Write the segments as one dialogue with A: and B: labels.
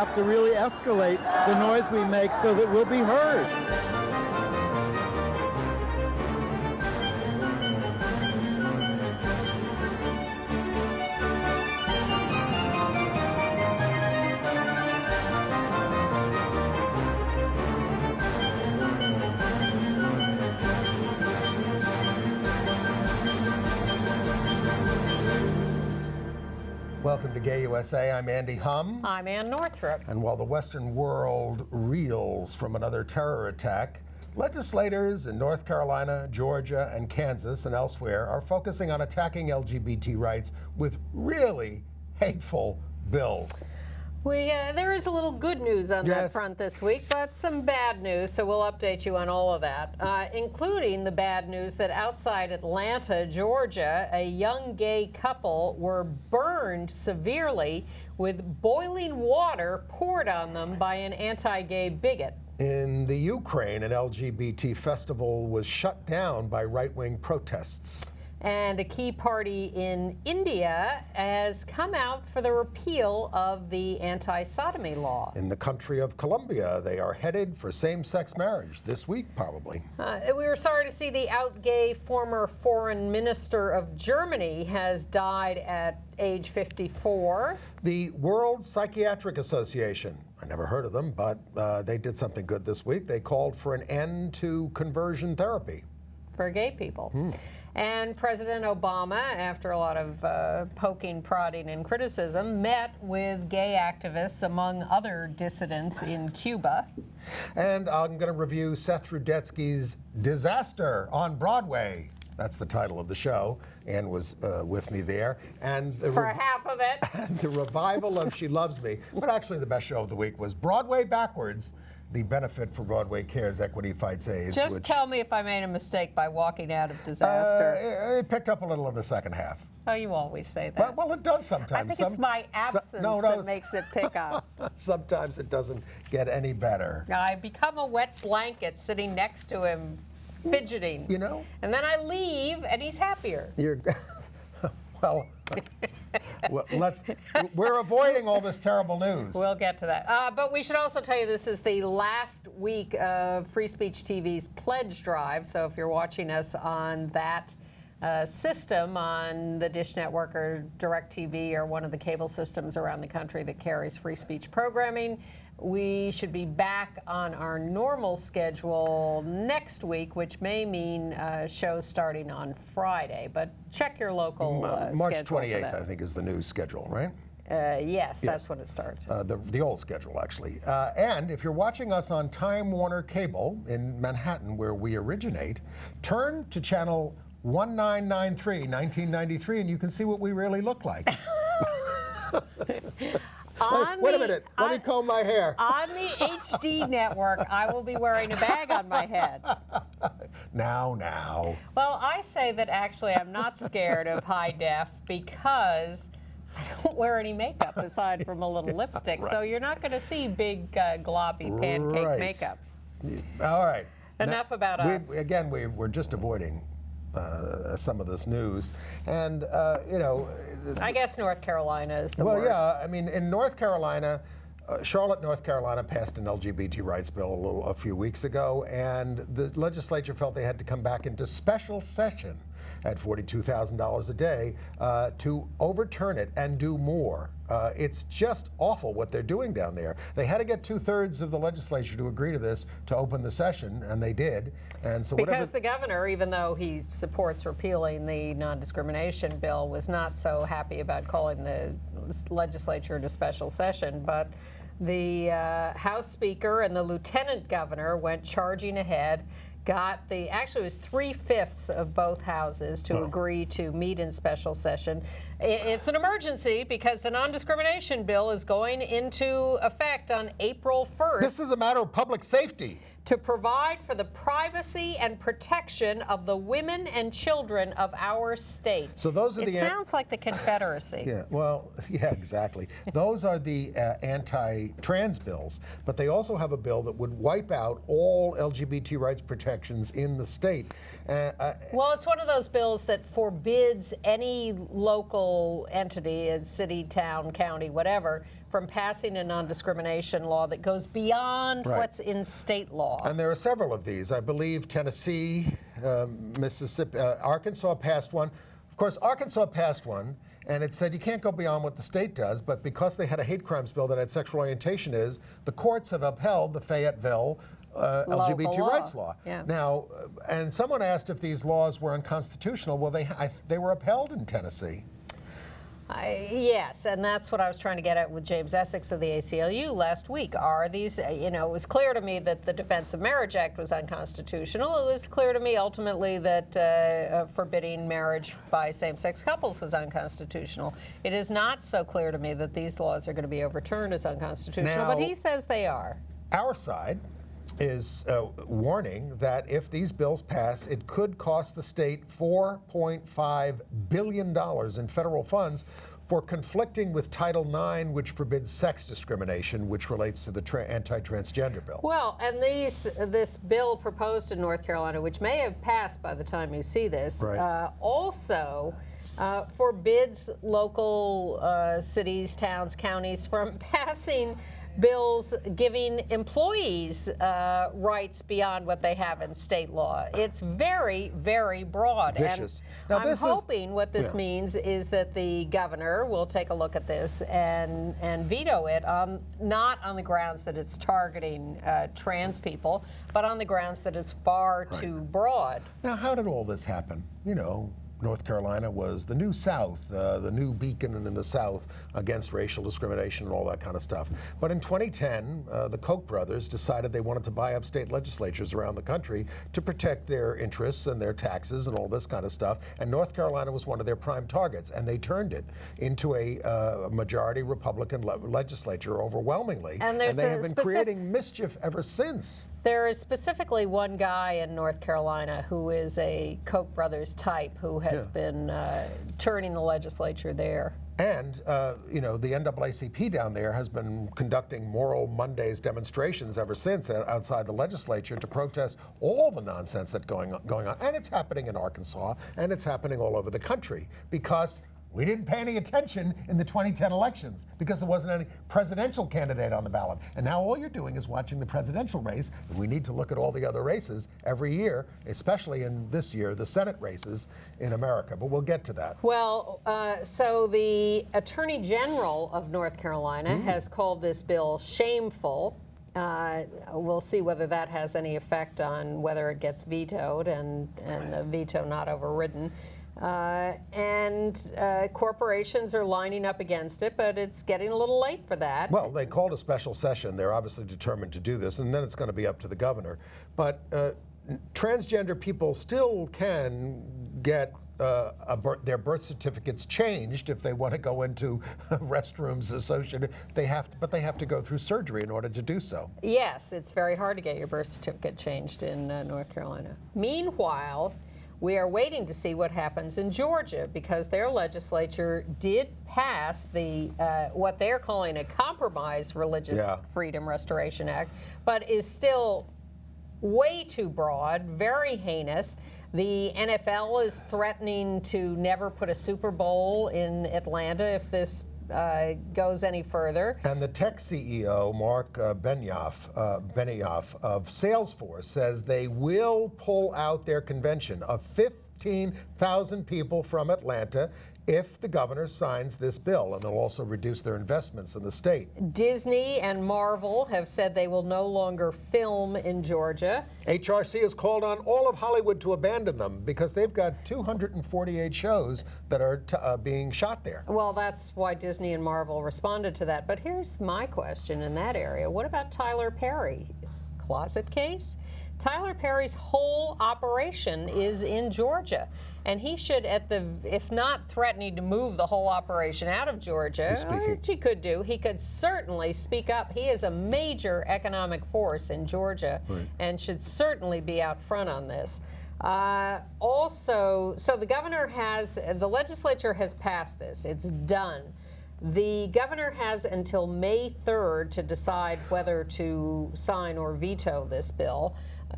A: have to really escalate the noise we make so that we'll be heard.
B: Welcome to Gay USA. I'm Andy Hum.
C: I'm Ann Northrup.
B: And while the Western world reels from another terror attack, legislators in North Carolina, Georgia, and Kansas and elsewhere are focusing on attacking LGBT rights with really hateful bills.
C: There is a little good news on that front this week, but some bad news, so we'll update you on all of that, including the bad news that outside Atlanta, Georgia, a young gay couple were burned severely with boiling water poured on them by an anti-gay bigot.
B: In the Ukraine, an LGBT festival was shut down by right-wing protests.
C: And a key party in India has come out for the repeal of the anti-sodomy law.
B: In the country of Colombia, they are headed for same-sex marriage this week, probably.
C: We were sorry to see the out-gay former foreign minister of Germany has died at age 54.
B: The World Psychiatric Association, I never heard of them, but they did something good this week. They called for an end to conversion therapy.
C: For gay people. And President Obama, after a lot of poking, prodding, and criticism, met with gay activists, among other dissidents, in Cuba.
B: And I'm going to review Seth Rudetsky's Disaster on Broadway. That's the title of the show. Ann was with me there. And
C: for half of it.
B: And the revival of She Loves Me. But actually the best show of the week was Broadway Backwards. The benefit for Broadway Cares Equity Fights AIDS.
C: Just tell me if I made a mistake by walking out of Disaster.
B: It picked up a little in the second half.
C: Oh, you always say that.
B: But, well, it does sometimes.
C: I think it's my absence that makes it pick up.
B: Sometimes it doesn't get any better.
C: I become a wet blanket sitting next to him, fidgeting.
B: You know?
C: And then I leave, and he's happier.
B: Well, we're avoiding all this terrible news.
C: We'll get to that. But we should also tell you this is the last week of Free Speech TV's pledge drive. So if you're watching us on that system, on the Dish Network or DirecTV or one of the cable systems around the country that carries free speech programming, we should be back on our normal schedule next week, which may mean shows starting on Friday. But check your local
B: March
C: schedule
B: 28th, I think, is the new schedule, right?
C: Yes, that's when it starts.
B: The old schedule, actually. And if you're watching us on Time Warner Cable in Manhattan, where we originate, turn to channel 1993, 1993, and you can see what we really look like. Wait a minute. Let me comb my hair.
C: On the HD network, I will be wearing a bag on my head.
B: Now.
C: Well, I say that actually I'm not scared of high def because I don't wear any makeup aside from a little lipstick. Right. So you're not going to see big gloppy pancake makeup.
B: All right.
C: Enough about us.
B: We're just avoiding some of this news. And, I
C: guess North Carolina is the worst.
B: Well, yeah. I mean, in North Carolina, Charlotte, North Carolina passed an LGBT rights bill a few weeks ago, and the legislature felt they had to come back into special session at $42,000 a day to overturn it and do more. It's just awful what they're doing down there. They had to get 2/3 of the legislature to agree to this to open the session, and they did. And so
C: because the governor, even though he supports repealing the non-discrimination bill, was not so happy about calling the legislature into special session, but the House Speaker and the Lieutenant Governor went charging ahead, actually it was 3/5 of both houses to agree to meet in special session. It's an emergency because the non-discrimination bill is going into effect on April 1st.
B: This is a matter of public safety.
C: to provide for the privacy and protection of the women and children of our state.
B: So those are
C: it sounds like the Confederacy.
B: Yeah, well, yeah, exactly. Those are the anti-trans bills, but they also have a bill that would wipe out all LGBT rights protections in the state.
C: Well, it's one of those bills that forbids any local entity, a city, town, county, whatever, from passing a non-discrimination law that goes beyond what's in state law.
B: And there are several of these. I believe Tennessee, Mississippi, Arkansas passed one. Of course, Arkansas passed one, and it said you can't go beyond what the state does, but because they had a hate crimes bill that had sexual orientation the courts have upheld the Fayetteville LGBT rights law.
C: Yeah.
B: Now, and someone asked if these laws were unconstitutional. Well, they were upheld in Tennessee.
C: Yes, and that's what I was trying to get at with James Essex of the ACLU last week. Are these, it was clear to me that the Defense of Marriage Act was unconstitutional. It was clear to me ultimately that forbidding marriage by same-sex couples was unconstitutional. It is not so clear to me that these laws are going to be overturned as unconstitutional, but he says they are.
B: Our side is warning that if these bills pass, it could cost the state $4.5 billion in federal funds for conflicting with Title IX, which forbids sex discrimination, which relates to the anti-transgender bill.
C: Well, and this bill proposed in North Carolina, which may have passed by the time you see this, also forbids local cities, towns, counties from passing bills giving employees rights beyond what they have in state law. It's very, very broad.
B: Vicious.
C: And I'm hoping what this means is that the governor will take a look at this and veto it, not on the grounds that it's targeting trans people, but on the grounds that it's far too broad.
B: Now, how did all this happen? North Carolina was the new South, the new beacon in the South against racial discrimination and all that kind of stuff. But in 2010, the Koch brothers decided they wanted to buy up state legislatures around the country to protect their interests and their taxes and all this kind of stuff. And North Carolina was one of their prime targets, and they turned it into a majority Republican legislature overwhelmingly. And they have been creating mischief ever since.
C: There is specifically one guy in North Carolina who is a Koch brothers type who has been turning the legislature there.
B: And, the NAACP down there has been conducting Moral Mondays demonstrations ever since outside the legislature to protest all the nonsense that's going on. And it's happening in Arkansas, and it's happening all over the country because we didn't pay any attention in the 2010 elections because there wasn't any presidential candidate on the ballot. And now all you're doing is watching the presidential race. And we need to look at all the other races every year, especially in this year, the Senate races in America. But we'll get to that.
C: Well, so the Attorney General of North Carolina has called this bill shameful. We'll see whether that has any effect on whether it gets vetoed and the veto not overridden. Corporations are lining up against it, but it's getting a little late for that.
B: Well, they called a special session. They're obviously determined to do this, and then it's going to be up to the governor. But transgender people still can get their birth certificates changed if they want to go into restrooms associated. But they have to go through surgery in order to do so.
C: Yes, it's very hard to get your birth certificate changed in North Carolina. Meanwhile, we are waiting to see what happens in Georgia because their legislature did pass the what they're calling a compromise Religious Freedom Restoration Act, but is still way too broad, very heinous. The NFL is threatening to never put a Super Bowl in Atlanta if this goes any further.
B: And the tech CEO, Mark Benioff of Salesforce, says they will pull out their convention of 15,000 people from Atlanta if the governor signs this bill, and they'll also reduce their investments in the state.
C: Disney and Marvel have said they will no longer film in Georgia.
B: HRC has called on all of Hollywood to abandon them because they've got 248 shows that are being shot there.
C: Well, that's why Disney and Marvel responded to that. But here's my question in that area. What about Tyler Perry? Closet case? Tyler Perry's whole operation is in Georgia. And he should, if not threatening to move the whole operation out of Georgia, which he could do, he could certainly speak up. He is a major economic force in Georgia and should certainly be out front on this. Also, so the legislature has passed this. It's done. The governor has until May 3rd to decide whether to sign or veto this bill.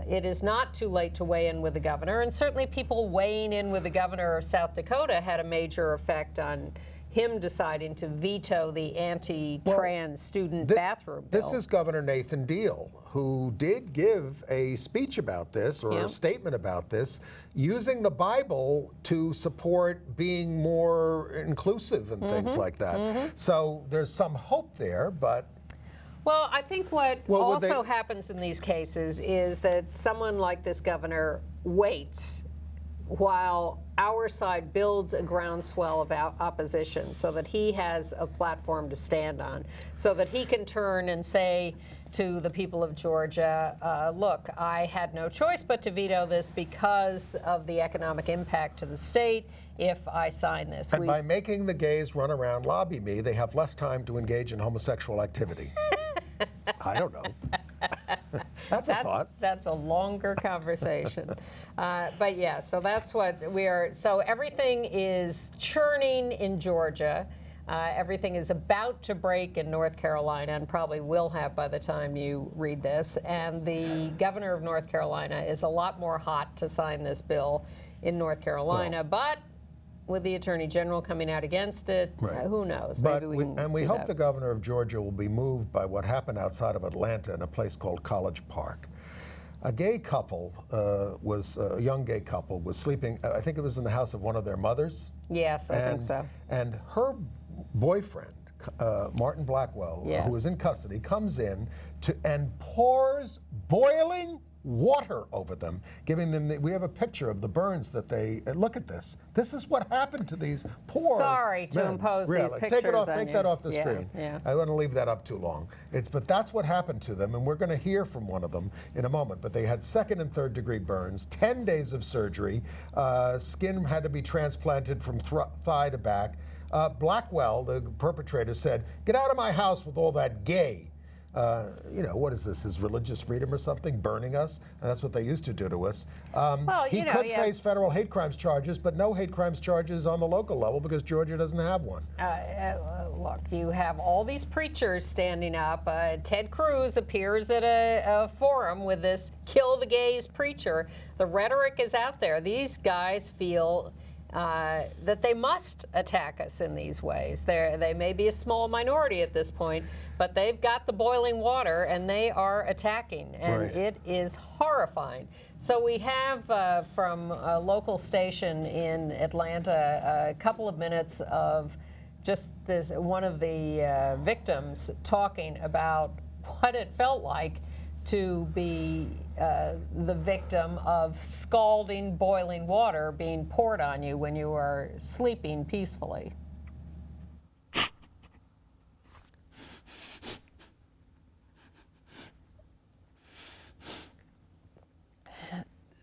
C: It is not too late to weigh in with the governor, and certainly people weighing in with the governor of South Dakota had a major effect on him deciding to veto the anti-trans student bathroom bill.
B: This is Governor Nathan Deal, who did give a speech about this, or a statement about this, using the Bible to support being more inclusive and things like that. So there's some hope there, but...
C: Well, I think what also happens in these cases is that someone like this governor waits while our side builds a groundswell of opposition so that he has a platform to stand on, so that he can turn and say to the people of Georgia, look, I had no choice but to veto this because of the economic impact to the state if I sign this.
B: And by making the gays run around lobby me, they have less time to engage in homosexual activity. I don't know. That's a thought. That's
C: a longer conversation. But yeah, so that's what we are. So everything is churning in Georgia. Everything is about to break in North Carolina, and probably will have by the time you read this. And the governor of North Carolina is a lot more hot to sign this bill in North Carolina. But with the Attorney General coming out against it, who knows? Maybe
B: we hope the governor of Georgia will be moved by what happened outside of Atlanta in a place called College Park. A gay couple a young gay couple was sleeping, I think it was in the house of one of their mothers.
C: Yes, I think so.
B: And her boyfriend, Martin Blackwell, who was in custody, comes in and pours boiling water over them, giving them we have a picture of the burns that they look at this. This is what happened to these poor
C: Sorry to
B: men.
C: impose
B: really.
C: These pictures
B: Take it off,
C: on
B: take
C: you.
B: that off the screen.
C: Yeah.
B: I don't want to leave that up too long. But that's what happened to them, and we're going to hear from one of them in a moment. But they had second and third degree burns, 10 days of surgery, skin had to be transplanted from thigh to back. Blackwell, the perpetrator, said, "Get out of my house with all that gay." What is this? Is religious freedom or something burning us? And that's what they used to do to us. He could face federal hate crimes charges, but no hate crimes charges on the local level because Georgia doesn't have one.
C: Look, you have all these preachers standing up. Ted Cruz appears at a forum with this "kill the gays" preacher. The rhetoric is out there. These guys feel that they must attack us in these ways. They may be a small minority at this point, but they've got the boiling water and they are attacking, and it is horrifying. So we have from a local station in Atlanta a couple of minutes of just this, one of the victims talking about what it felt like to be the victim of scalding, boiling water being poured on you when you are sleeping peacefully.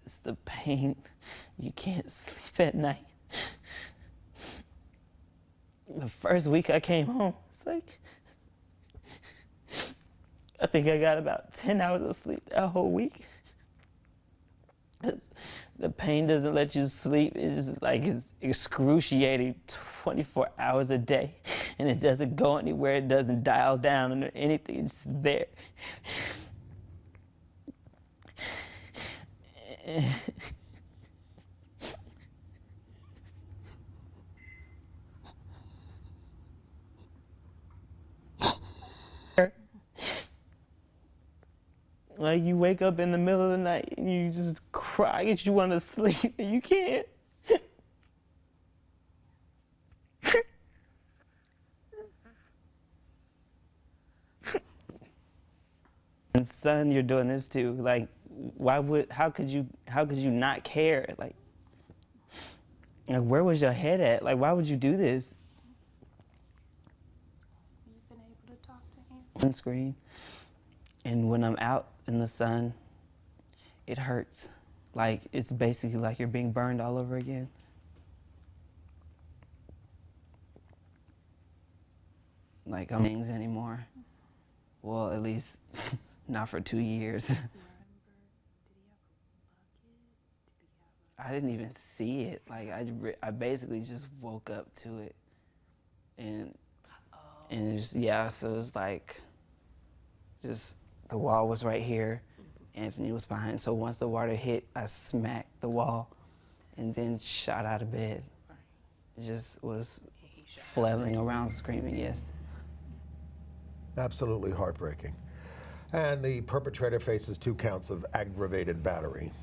D: It's the pain. You can't sleep at night. The first week I came home, it's like, I think I got about 10 hours of sleep that whole week. The pain doesn't let you sleep. It's excruciating 24 hours a day. And it doesn't go anywhere. It doesn't dial down or anything. It's just there. Like, you wake up in the middle of the night and you just cry because you want to sleep and you can't. And son, you're doing this too. Like, how could you not care? Like, where was your head at? Like, why would you do this?
E: You've been able to talk to him?
D: On screen. And when I'm out in the sun, it hurts. Like, it's basically like you're being burned all over again. Like, I'm things anymore. Well, at least not for 2 years. I didn't even see it. Like, I basically just woke up to it. And it just, yeah, so it's like, just, the wall was right here. Anthony was behind. So once the water hit, I smacked the wall and then shot out of bed. It just was flailing around screaming, yes.
B: Absolutely heartbreaking. And the perpetrator faces 2 counts of aggravated battery.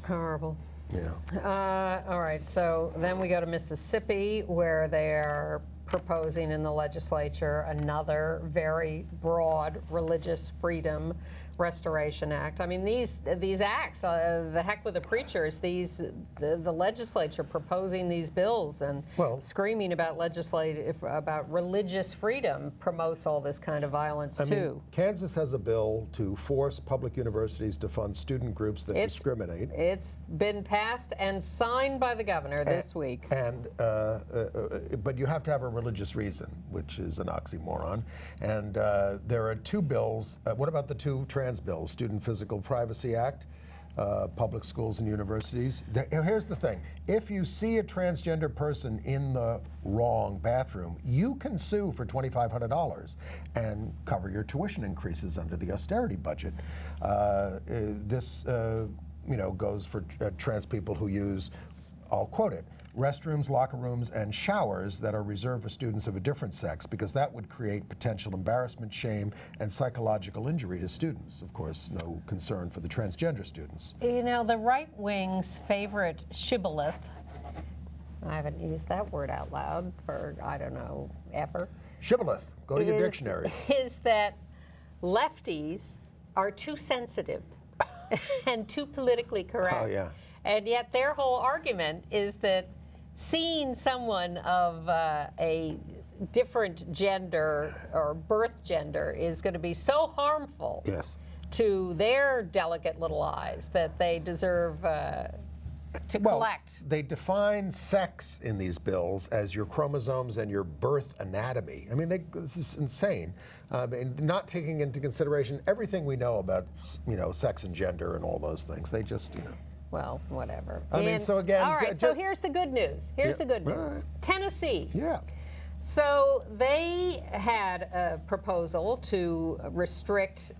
C: Horrible.
B: Yeah.
C: All right, so then we go to Mississippi, where they are proposing in the legislature another very broad religious freedom restoration act. I mean, these acts, the heck with the preachers, the legislature proposing these bills and screaming about religious freedom promotes all this kind of violence too.
B: Kansas has a bill to force public universities to fund student groups that discriminate.
C: It's been passed and signed by the governor this week.
B: And but you have to have a religious reason, which is an oxymoron. And there are 2 bills. What about the 2 trans bills? Student Physical Privacy Act, public schools and universities. Here's the thing. If you see a transgender person in the wrong bathroom, you can sue for $2,500 and cover your tuition increases under the austerity budget. This goes for trans people who use, I'll quote it, restrooms, locker rooms, and showers that are reserved for students of a different sex, because that would create potential embarrassment, shame, and psychological injury to students. Of course, no concern for the transgender students.
C: You know, the right wing's favorite shibboleth, I haven't used that word out loud for, I don't know, ever.
B: Shibboleth, go to your dictionary.
C: Is that lefties are too sensitive and too politically correct.
B: Oh, yeah.
C: And yet their whole argument is that seeing someone of a different gender or birth gender is going to be so harmful to their delicate little eyes that they deserve to collect.
B: They define sex in these bills as your chromosomes and your birth anatomy. I mean, this is insane. Not taking into consideration everything we know about, sex and gender and all those things. They just,
C: Well, whatever.
B: So again...
C: All right, so here's the good news. Here's the good news.
B: Right.
C: Tennessee.
B: Yeah.
C: So they had a proposal to restrict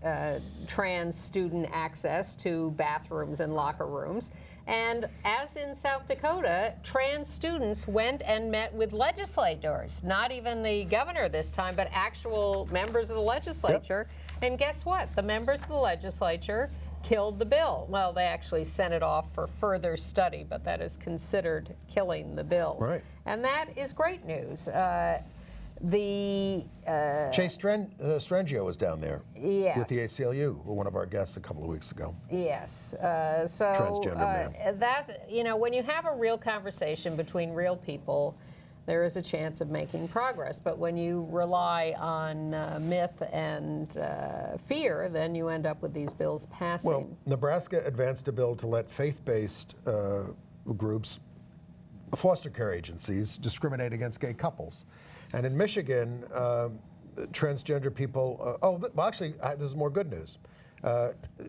C: trans student access to bathrooms and locker rooms. And as in South Dakota, trans students went and met with legislators, not even the governor this time, but actual members of the legislature. Yep. And guess what? The members of the legislature killed the bill. Well, they actually sent it off for further study, but that is considered killing the bill.
B: Right.
C: And that is great news.
B: Chase Strangio was down there with the ACLU, one of our guests a couple of weeks ago.
C: Yes.
B: Transgender man.
C: That, when you have a real conversation between real people, there is a chance of making progress. But when you rely on myth and fear, then you end up with these bills passing.
B: Well, Nebraska advanced a bill to let faith-based groups, foster care agencies, discriminate against gay couples. And in Michigan, transgender people, this is more good news.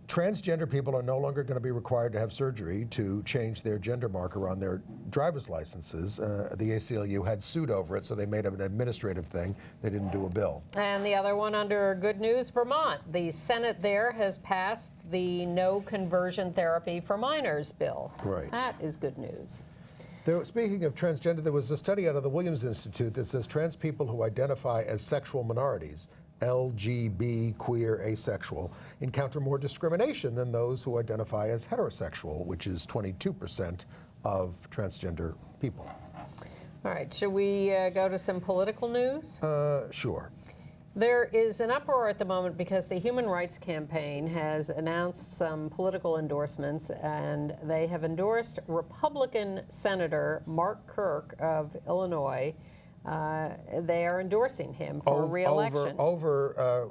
B: Transgender people are no longer going to be required to have surgery to change their gender marker on their driver's licenses. The ACLU had sued over it, so they made it an administrative thing. They didn't do a bill. And
C: the other one under good news, Vermont. The Senate there has passed the No Conversion Therapy for Minors bill.
B: Right.
C: That is good news.
B: Speaking of transgender, there was a study out of the Williams Institute that says trans people who identify as sexual minorities, LGB, queer, asexual, encounter more discrimination than those who identify as heterosexual, which is 22% of transgender people.
C: All right, should we go to some political news?
B: Sure.
C: There is an uproar at the moment because the Human Rights Campaign has announced some political endorsements, and they have endorsed Republican Senator Mark Kirk of Illinois. They are endorsing him for re-election.
B: Over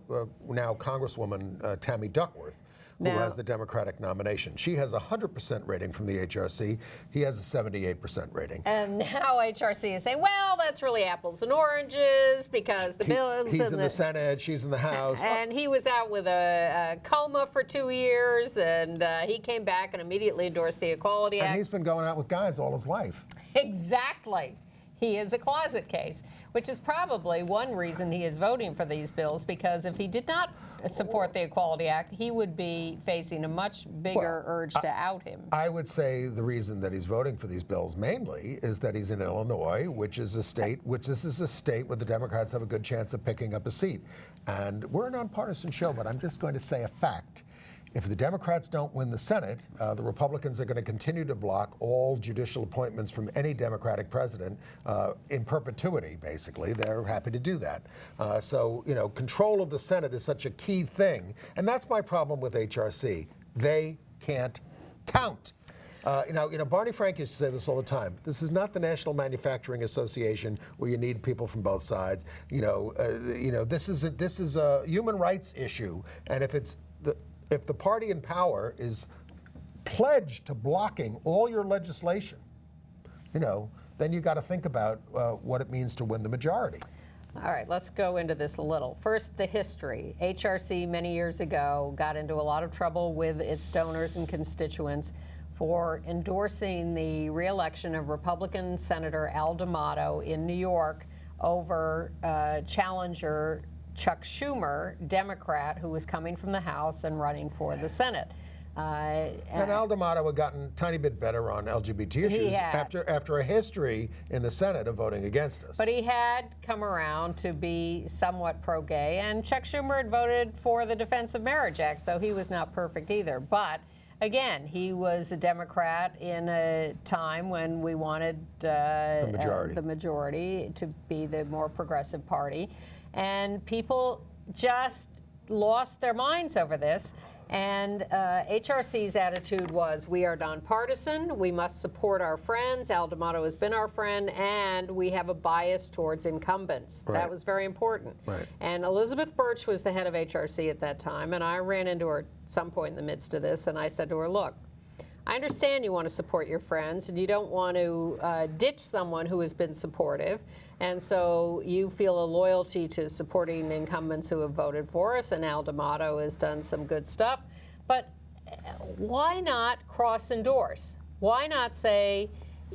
B: now Congresswoman Tammy Duckworth, who has the Democratic nomination. She has a 100% rating from the HRC. He has a 78% rating.
C: And now HRC is saying, well, that's really apples and oranges because the bill is
B: he's in the Senate, she's in the House.
C: And he was out with a coma for 2 years, and he came back and immediately endorsed the Equality Act.
B: And he's been going out with guys all his life.
C: Exactly. He is a closet case, which is probably one reason he is voting for these bills, because if he did not support the Equality Act, he would be facing a much bigger urge to out him.
B: I would say the reason that he's voting for these bills mainly is that he's in Illinois, which is a state, where the Democrats have a good chance of picking up a seat. And we're a nonpartisan show, but I'm just going to say a fact. If the Democrats don't win the Senate, the Republicans are going to continue to block all judicial appointments from any Democratic president in perpetuity, basically. They're happy to do that. So, you know, control of the Senate is such a key thing. And that's my problem with HRC. They can't count. You know, Barney Frank used to say this all the time. This is not the National Manufacturing Association where you need people from both sides. You know, this is a human rights issue, and if the party in power is pledged to blocking all your legislation, you know, then you got to think about what it means to win the majority.
C: All right, let's go into this a little. First, the history. HRC many years ago got into a lot of trouble with its donors and constituents for endorsing the re-election of Republican Senator Al D'Amato in New York over challenger Chuck Schumer, Democrat, who was coming from the House and running for the Senate.
B: And Al D'Amato had gotten a tiny bit better on LGBT issues after a history in the Senate of voting against us.
C: But he had come around to be somewhat pro-gay, and Chuck Schumer had voted for the Defense of Marriage Act, so he was not perfect either. But again, he was a Democrat in a time when we wanted the majority to be the more progressive party. And people just lost their minds over this. And HRC's attitude was, we are nonpartisan, we must support our friends, Al D'Amato has been our friend, and we have a bias towards incumbents. Right. That was very important. Right. And Elizabeth Birch was the head of HRC at that time, and I ran into her at some point in the midst of this, and I said to her, look, I understand you want to support your friends, and you don't want to ditch someone who has been supportive, and so you feel a loyalty to supporting incumbents who have voted for us, and Al D'Amato has done some good stuff, but why not cross-endorse? Why not say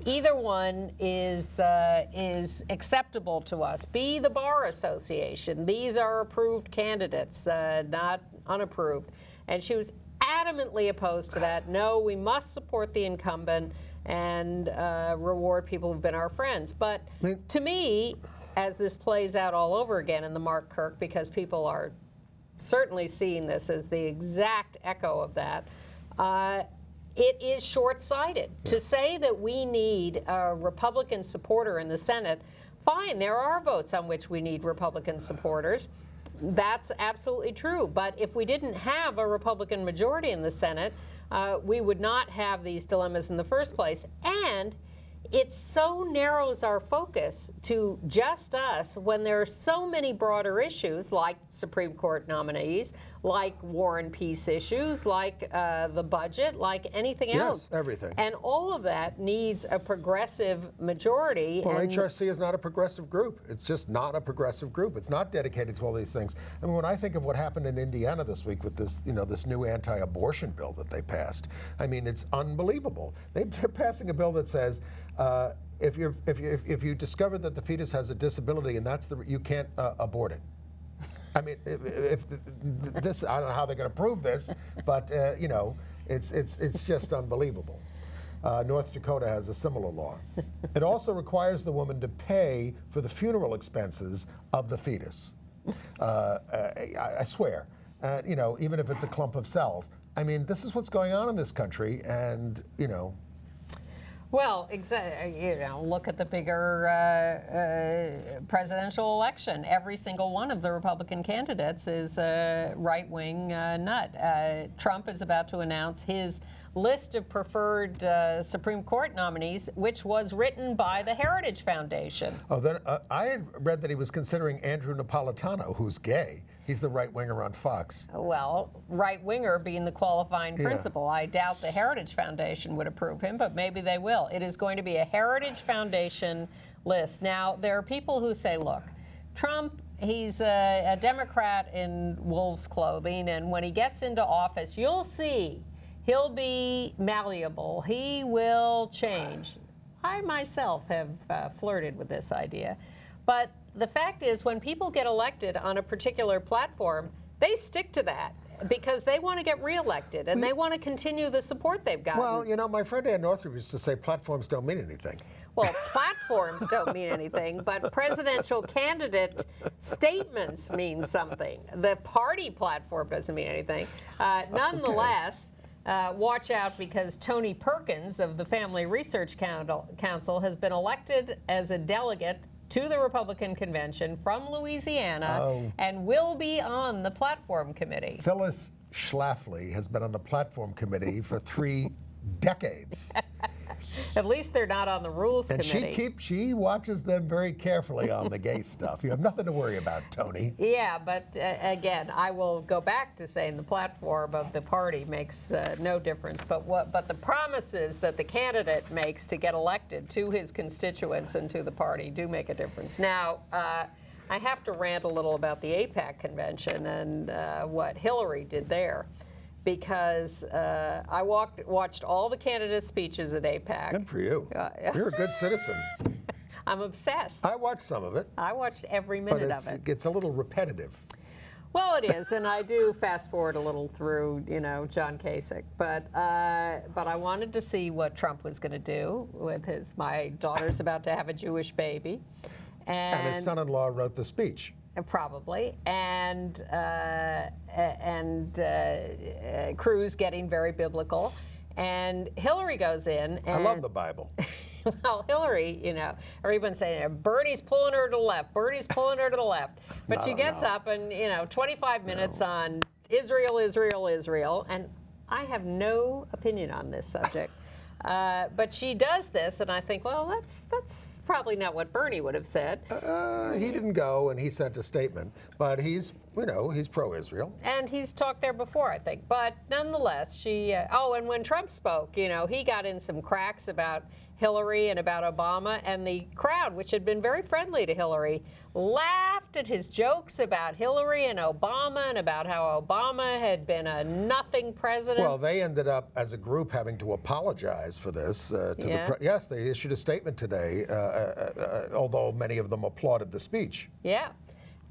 C: either one is acceptable to us? Be the Bar Association. These are approved candidates, not unapproved. And she was adamantly opposed to that. No, we must support the incumbent and reward people who've been our friends. But to me, as this plays out all over again in the Mark Kirk, because people are certainly seeing this as the exact echo of that, it is short-sighted. Yeah. To say that we need a Republican supporter in the Senate, fine, there are votes on which we need Republican supporters. That's absolutely true. But if we didn't have a Republican majority in the Senate, we would not have these dilemmas in the first place. And it so narrows our focus to just us when there are so many broader issues like Supreme Court nominees, like war and peace issues, like the budget, like anything else.
B: Yes, everything.
C: And all of that needs a progressive majority.
B: Well, HRC is not a progressive group. It's just not a progressive group. It's not dedicated to all these things. I mean, when I think of what happened in Indiana this week with this, you know, this new anti-abortion bill that they passed, I mean, it's unbelievable. They're passing a bill that says, if you discover that the fetus has a disability and you can't abort it. I mean, if this, I don't know how they're going to prove this, but you know, it's just unbelievable. North Dakota has a similar law. It also requires the woman to pay for the funeral expenses of the fetus. I swear, you know, even if it's a clump of cells. I mean, this is what's going on in this country, and you know.
C: Well, you know, look at the bigger presidential election. Every single one of the Republican candidates is a right-wing nut. Trump is about to announce his list of preferred Supreme Court nominees, which was written by the Heritage Foundation.
B: Oh, then I had read that he was considering Andrew Napolitano, who's gay. He's the right-winger on Fox.
C: Well, right-winger being the qualifying principle. I doubt the Heritage Foundation would approve him, but maybe they will. It is going to be a Heritage Foundation list. Now, there are people who say, look, Trump, he's a Democrat in wolf's clothing, and when he gets into office, you'll see he'll be malleable. He will change. I myself have flirted with this idea. But the fact is, when people get elected on a particular platform, they stick to that because they want to get reelected and they want to continue the support they've gotten.
B: Well, you know, my friend Ann Northrup used to say platforms don't mean anything.
C: Well, platforms don't mean anything, but presidential candidate statements mean something. The party platform doesn't mean anything. Nonetheless, watch out, because Tony Perkins of the Family Research Council has been elected as a delegate to the Republican convention from Louisiana and will be on the platform committee.
B: Phyllis Schlafly has been on the platform committee for 3 decades.
C: At least they're not on the rules committee.
B: And she watches them very carefully on the gay stuff. You have nothing to worry about, Tony.
C: Yeah, but again, I will go back to saying the platform of the party makes no difference. But the promises that the candidate makes to get elected to his constituents and to the party do make a difference. Now, I have to rant a little about the AIPAC convention and what Hillary did there, because I watched all the candidates' speeches at AIPAC.
B: Good for you. You're a good citizen.
C: I'm obsessed.
B: I watched some of it.
C: I watched every minute of it.
B: It gets a little repetitive.
C: Well, it is, and I do fast forward a little through, John Kasich. But I wanted to see what Trump was going to do with my daughter's about to have a Jewish baby.
B: And his son-in-law wrote the speech.
C: Probably, and Cruz getting very biblical, and Hillary goes in. And,
B: I love the Bible.
C: Well, Hillary, everyone's saying Bernie's pulling her to the left. Bernie's pulling her to the left, but she gets up and 25 minutes on Israel, Israel, Israel, and I have no opinion on this subject. But she does this, and I think, well, that's probably not what Bernie would have said.
B: He didn't go, and he sent a statement, but he's pro-Israel.
C: And he's talked there before, I think. But nonetheless, she. And when Trump spoke, he got in some cracks about Hillary and about Obama, and the crowd, which had been very friendly to Hillary, laughed at his jokes about Hillary and Obama and about how Obama had been a nothing president.
B: Well, they ended up, as a group, having to apologize for this. Yes, they issued a statement today, although many of them applauded the speech.
C: Yeah.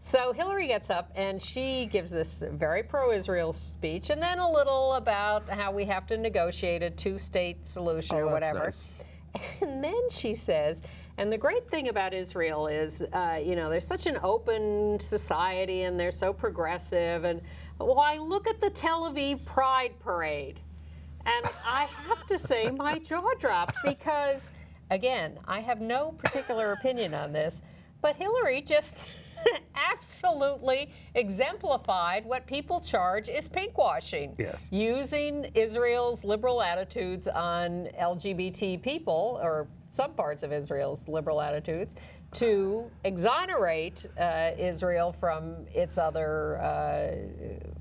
C: So Hillary gets up and she gives this very pro-Israel speech, and then a little about how we have to negotiate a 2-state solution or whatever.
B: Nice.
C: And then she says, and the great thing about Israel is, they're such an open society and they're so progressive. And why, look at the Tel Aviv Pride Parade. And I have to say my jaw dropped because, again, I have no particular opinion on this, but Hillary just absolutely exemplified what people charge is pinkwashing.
B: Yes. Using
C: Israel's liberal attitudes on LGBT people, or some parts of Israel's liberal attitudes, to exonerate Israel from its other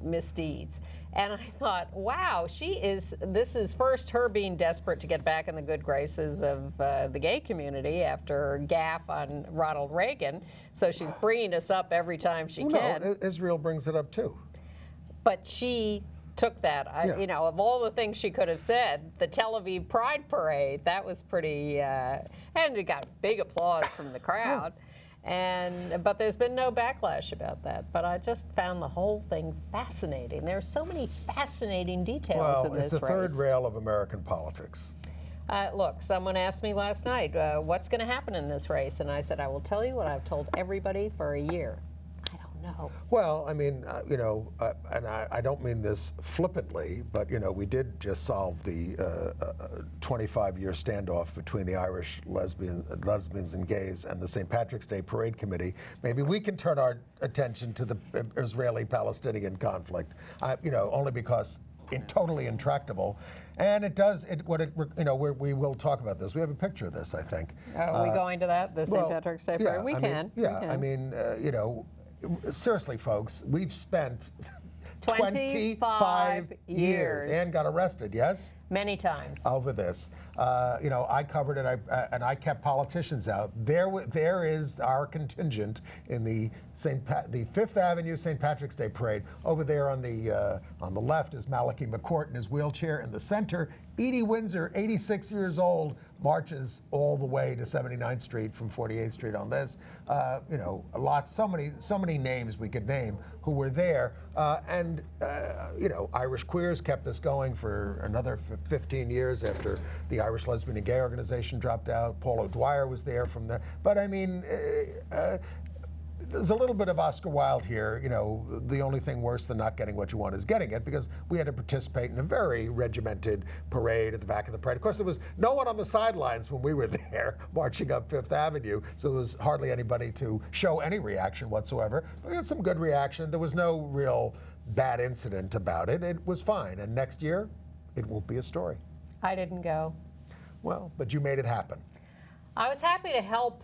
C: misdeeds. And I thought, wow, this is first her being desperate to get back in the good graces of the gay community after her gaffe on Ronald Reagan. So she's bringing us up every time she can.
B: No, Israel brings it up too.
C: But she took that. Of all the things she could have said, the Tel Aviv Pride Parade, that was pretty, and it got big applause from the crowd. But there's been no backlash about that. But I just found the whole thing fascinating. There are so many fascinating details in this race.
B: It's the third rail of American politics.
C: Look, someone asked me last night, what's going to happen in this race? And I said, I will tell you what I've told everybody for a year. I don't know.
B: Well, I mean, and I don't mean this flippantly, but, we did just solve the 25-year standoff between the Irish lesbians and gays and the St. Patrick's Day Parade Committee. Maybe we can turn our attention to the Israeli-Palestinian conflict, only because totally intractable. And it does, we will talk about this. We have a picture of this, I think.
C: Are we going to that, the St. Patrick's Day Parade? We can.
B: I mean, seriously, folks, we've spent 25 years and got arrested, yes?
C: Many times.
B: Over this. I covered it and I kept politicians out. There is our contingent in the Fifth Avenue St. Patrick's Day Parade. Over there on the left is Malachi McCourt in his wheelchair. In the center, Edie Windsor, 86 years old, marches all the way to 79th Street from 48th Street on this. So many names we could name who were there. Irish queers kept this going for another 15 years after the Irish Lesbian and Gay Organization dropped out. Paul O'Dwyer was there from there. But I mean, there's a little bit of Oscar Wilde here. The only thing worse than not getting what you want is getting it, because we had to participate in a very regimented parade at the back of the parade. Of course, there was no one on the sidelines when we were there marching up Fifth Avenue, so there was hardly anybody to show any reaction whatsoever. But we had some good reaction. There was no real bad incident about it. It was fine. And next year, it won't be a story.
C: I didn't go.
B: Well, but you made it happen.
C: I was happy to help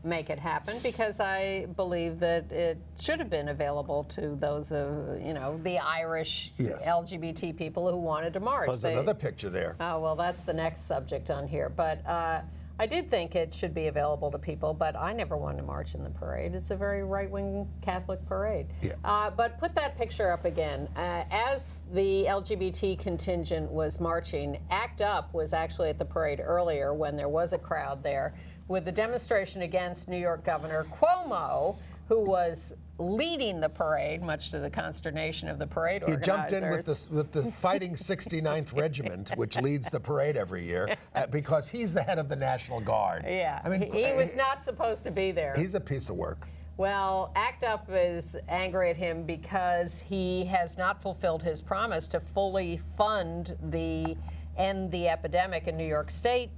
C: make it happen, because I believe that it should have been available to those the Irish LGBT people who wanted to march.
B: There's another picture there.
C: Oh, well, that's the next subject on here. But I did think it should be available to people, but I never wanted to march in the parade. It's a very right-wing Catholic parade.
B: Yeah.
C: But put that picture up again. As the LGBT contingent was marching, ACT UP was actually at the parade earlier when there was a crowd there, with the demonstration against New York Governor Cuomo, who was leading the parade, much to the consternation of the parade organizers.
B: He jumped in with the fighting 69th Regiment, which leads the parade every year, because he's the head of the National Guard.
C: Yeah, I mean, he was not supposed to be there.
B: He's a piece of work.
C: Well, ACT UP is angry at him because he has not fulfilled his promise to fully fund the End the Epidemic in New York State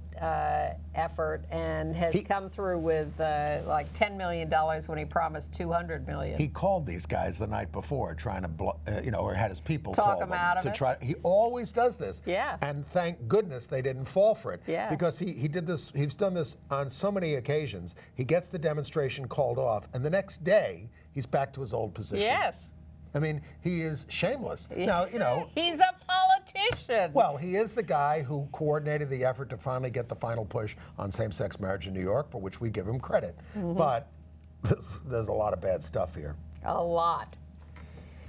C: effort, and has come through with like $10 million when he promised $200 million.
B: He called these guys the night before, trying to, or had his people
C: talk
B: call
C: them
B: them
C: out of
B: to
C: it.
B: try. He always does this.
C: Yeah.
B: And thank goodness they didn't fall for it.
C: Yeah.
B: Because he did this. He's done this on so many occasions. He gets the demonstration called off, and the next day he's back to his old position.
C: Yes.
B: I mean, he is shameless. Now,
C: he's a politician.
B: Well, he is the guy who coordinated the effort to finally get the final push on same-sex marriage in New York, for which we give him credit. Mm-hmm. But there's a lot of bad stuff here.
C: A lot.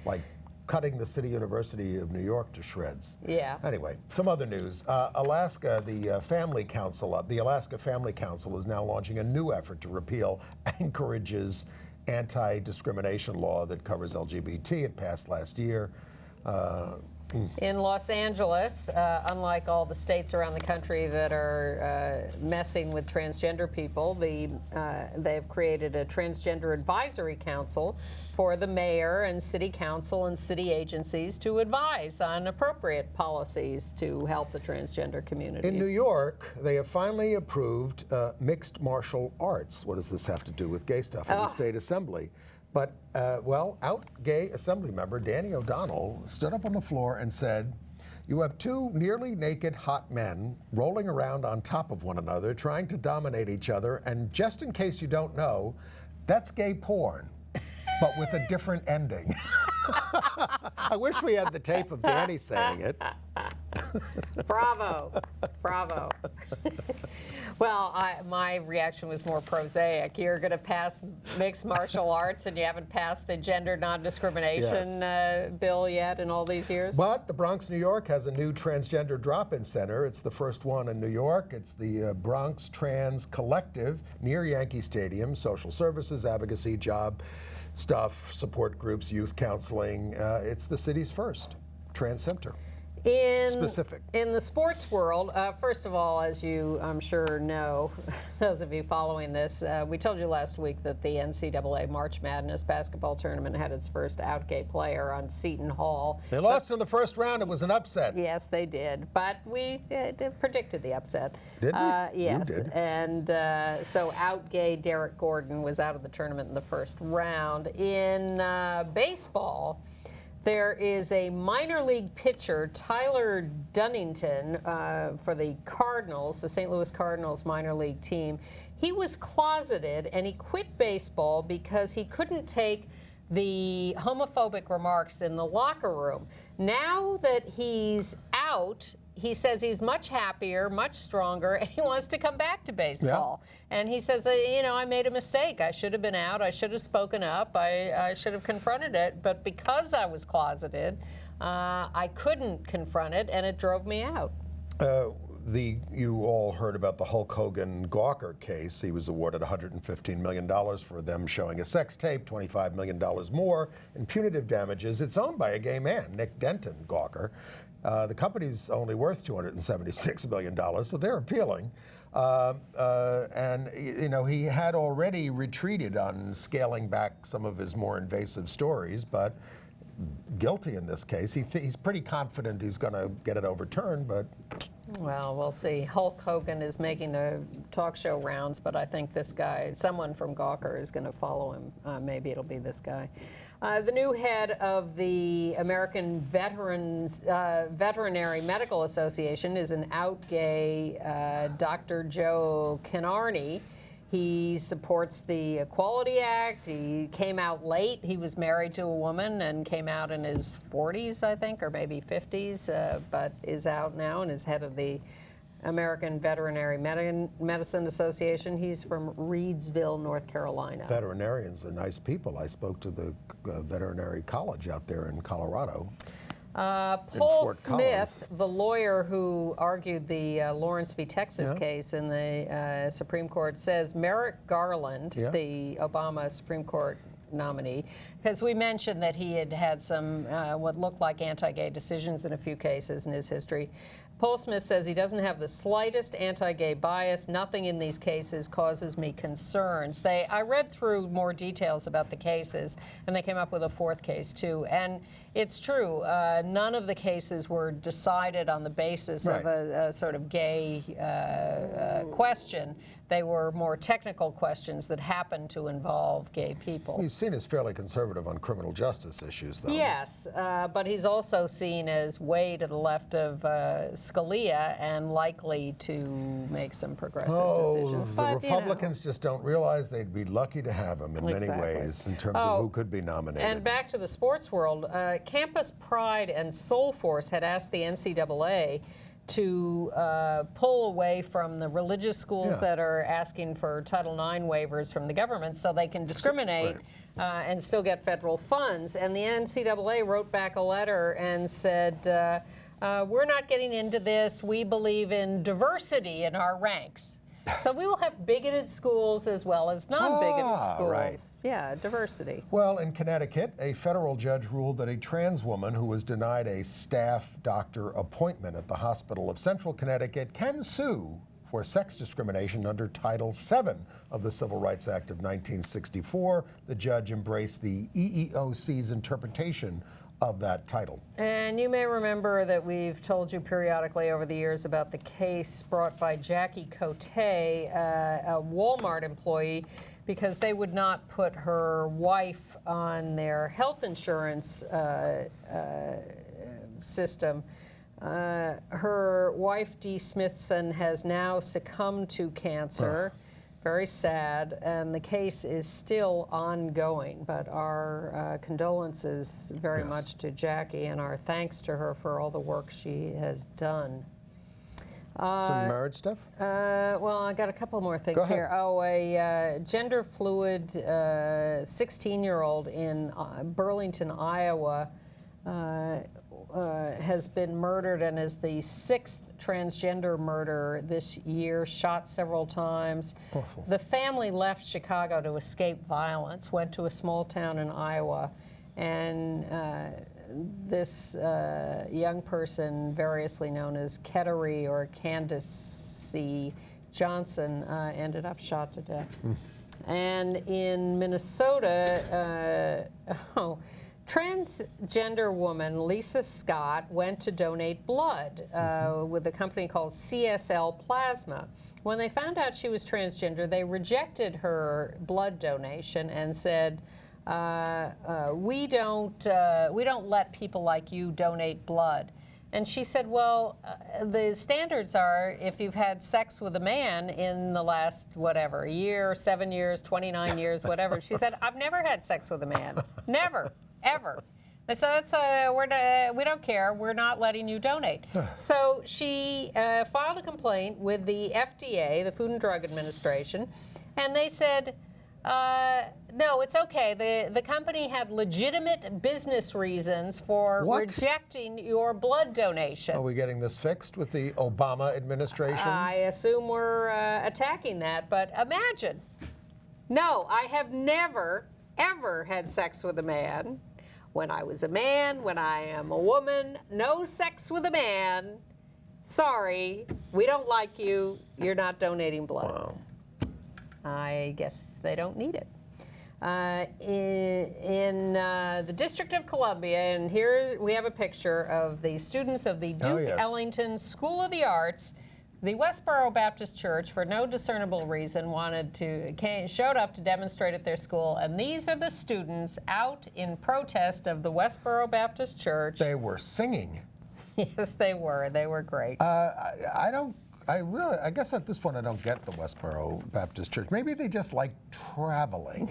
B: Like cutting the City University of New York to shreds.
C: Yeah.
B: Anyway, some other news. Alaska, the Alaska Family Council is now launching a new effort to repeal Anchorage's anti-discrimination law that covers LGBT. It passed last year.
C: In Los Angeles, unlike all the states around the country that are messing with transgender people, they've created a transgender advisory council for the mayor and city council and city agencies to advise on appropriate policies to help the transgender communities.
B: In New York, they have finally approved mixed martial arts. What does this have to do with gay stuff in the state assembly? But, out gay assembly member Danny O'Donnell stood up on the floor and said, "You have two nearly naked hot men rolling around on top of one another, trying to dominate each other, and just in case you don't know, that's gay porn, but with a different ending." I wish we had the tape of Danny saying it.
C: Bravo. Bravo. Well, my reaction was more prosaic. You're going to pass mixed martial arts and you haven't passed the gender non-discrimination bill yet in all these years?
B: But the Bronx, New York has a new transgender drop-in center. It's the first one in New York. It's the Bronx Trans Collective near Yankee Stadium. Social services, advocacy, job stuff, support groups, youth counseling. It's the city's first trans center. Specific.
C: In the sports world, first of all, as you I'm sure know, those of you following this, we told you last week that the NCAA March Madness basketball tournament had its first out gay player on Seton Hall.
B: They lost in the first round. It was an upset.
C: Yes, they did. But we predicted the upset.
B: Did we?
C: Yes.
B: You did.
C: And so out gay Derek Gordon was out of the tournament in the first round. In baseball, There is a minor league pitcher, Tyler Dunnington, for the Cardinals, the St. Louis Cardinals minor league team. He was closeted and he quit baseball because he couldn't take the homophobic remarks in the locker room. Now that he's out, he says he's much happier, much stronger, and he wants to come back to baseball. Yeah. And he says, I made a mistake. I should have been out. I should have spoken up. I should have confronted it. But because I was closeted, I couldn't confront it, and it drove me out.
B: You all heard about the Hulk Hogan Gawker case. He was awarded $115 million for them showing a sex tape, $25 million more in punitive damages. It's owned by a gay man, Nick Denton Gawker. The company's only worth $276 million, so they're appealing. And he had already retreated on scaling back some of his more invasive stories, but guilty in this case. He's pretty confident he's going to get it overturned, but...
C: Well, we'll see. Hulk Hogan is making the talk show rounds, but I think this guy, someone from Gawker, is going to follow him. Maybe it'll be this guy. The new head of the American Veterinary Medical Association is an out gay Dr. Joe Kinarney. He supports the Equality Act. He came out late. He was married to a woman and came out in his 40s, I think, or maybe 50s, but is out now and is head of the American Veterinary Medicine Association. He's from Reidsville, North Carolina.
B: Veterinarians are nice people. I spoke to the veterinary college out there in Colorado.
C: Paul Smith, the lawyer who argued the Lawrence v. Texas case in the Supreme Court, says Merrick Garland, the Obama Supreme Court nominee, because we mentioned that he had had some what looked like anti-gay decisions in a few cases in his history. Paul Smith says he doesn't have the slightest anti-gay bias. Nothing in these cases causes me concerns. I read through more details about the cases, and they came up with a fourth case, too. And it's true. None of the cases were decided on the basis of a sort of gay question. They were more technical questions that happened to involve gay people.
B: He's seen as fairly conservative on criminal justice issues, though.
C: Yes, but he's also seen as way to the left of Scalia and likely to make some progressive decisions.
B: The Republicans just don't realize they'd be lucky to have him in many ways in terms of who could be nominated.
C: And back to the sports world, Campus Pride and Soul Force had asked the NCAA to pull away from the religious schools that are asking for Title IX waivers from the government so they can discriminate and still get federal funds. And the NCAA wrote back a letter and said, we're not getting into this. We believe in diversity in our ranks. So we will have bigoted schools as well as non-bigoted schools. Right. Yeah, diversity.
B: Well, in Connecticut, a federal judge ruled that a trans woman who was denied a staff doctor appointment at the Hospital of Central Connecticut can sue for sex discrimination under Title VII of the Civil Rights Act of 1964. The judge embraced the EEOC's interpretation of that title.
C: And you may remember that we've told you periodically over the years about the case brought by Jackie Cote, a Walmart employee, because they would not put her wife on their health insurance system. Her wife, Dee Smithson, has now succumbed to cancer. Very sad, and the case is still ongoing, but our condolences very much to Jackie and our thanks to her for all the work she has done.
B: Some marriage stuff?
C: Well, I got a couple more things here. Oh, a gender fluid 16-year-old in Burlington, Iowa has been murdered and is the 6th transgender murder this year, shot several times.
B: Awful.
C: The family left Chicago to escape violence, went to a small town in Iowa, and this young person, variously known as Kettery or Candace Johnson, ended up shot to death. And in Minnesota, transgender woman Lisa Scott went to donate blood with a company called CSL Plasma. When they found out she was transgender, they rejected her blood donation and said, we don't let people like you donate blood. And she said, well, the standards are if you've had sex with a man in the last, whatever, year, 7 years, 29 years, whatever. She said, I've never had sex with a man. Never, ever. They said, we don't care. We're not letting you donate. So she filed a complaint with the FDA, the Food and Drug Administration, and they said, no, it's okay. The company had legitimate business reasons for rejecting your blood donation.
B: Are we getting this fixed with the Obama administration?
C: I assume we're attacking that, but imagine. No, I have never, ever had sex with a man. When I was a man, when I am a woman, no sex with a man. Sorry, we don't like you. You're not donating blood.
B: Wow.
C: I guess they don't need it. In the District of Columbia, and here we have a picture of the students of the Duke Ellington School of the Arts. The Westboro Baptist Church, for no discernible reason, showed up to demonstrate at their school, and these are the students out in protest of the Westboro Baptist Church.
B: They were singing.
C: Yes, they were. They were great.
B: I guess at this point I don't get the Westboro Baptist Church. Maybe they just like traveling.